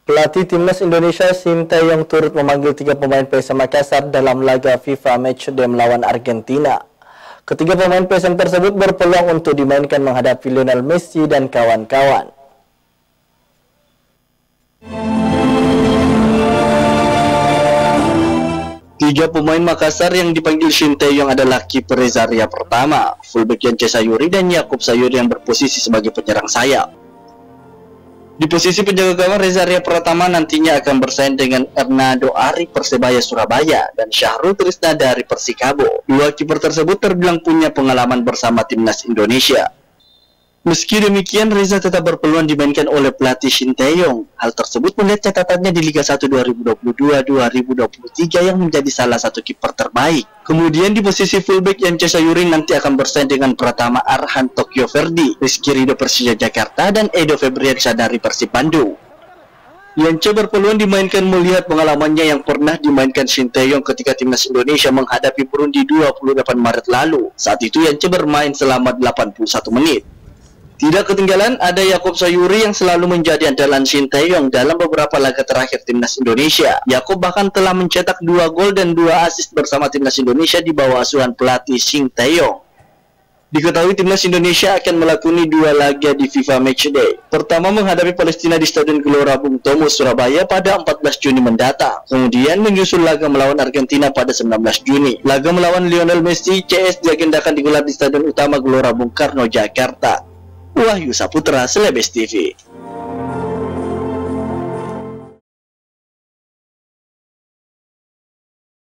Pelatih Timnas Indonesia Sinteyong turut memanggil 3 pemain PSM Makassar dalam laga FIFA Matchday melawan Argentina. Ketiga pemain PSM tersebut berpeluang untuk dimainkan menghadapi Lionel Messi dan kawan-kawan. Tiga pemain Makassar yang dipanggil Sinteyong adalah kiper Reza Arya Pratama, fullback Yance Sayuri, dan Yakub Sayuri yang berposisi sebagai penyerang sayap. Di posisi penjaga gawang, Reza Arya Pratama nantinya akan bersaing dengan Ernando Ari Persebaya Surabaya dan Syahrul Trisna dari Persikabo. Dua kiper tersebut terbilang punya pengalaman bersama Timnas Indonesia. Meski demikian, Reza tetap berpeluang dimainkan oleh pelatih Sinteyong. Hal tersebut melihat catatannya di Liga 1 2022-2023 yang menjadi salah satu kiper terbaik. Kemudian di posisi fullback Yance Sayuri nanti akan bersaing dengan Pratama Arhan Tokyo Verdy, Rizky Ridho Persija Jakarta, dan Edo Febriansyah dari Persib Bandung. Yance berpeluang dimainkan melihat pengalamannya yang pernah dimainkan Sinteyong ketika Timnas Indonesia menghadapi Burundi 28 Maret lalu. Saat itu Yance bermain selama 81 menit. Tidak ketinggalan, ada Yakub Sayuri yang selalu menjadi andalan Sinteyong dalam beberapa laga terakhir Timnas Indonesia. Yakub bahkan telah mencetak 2 gol dan 2 assist bersama Timnas Indonesia di bawah asuhan pelatih Sinteyong. Diketahui Timnas Indonesia akan melakoni 2 laga di FIFA Matchday. Pertama menghadapi Palestina di Stadion Gelora Bung Tomo, Surabaya pada 14 Juni mendatang. Kemudian menyusul laga melawan Argentina pada 19 Juni. Laga melawan Lionel Messi CS diagendakan digelar di Stadion Utama Gelora Bung Karno, Jakarta. Wahyu Saputra, Selebes TV.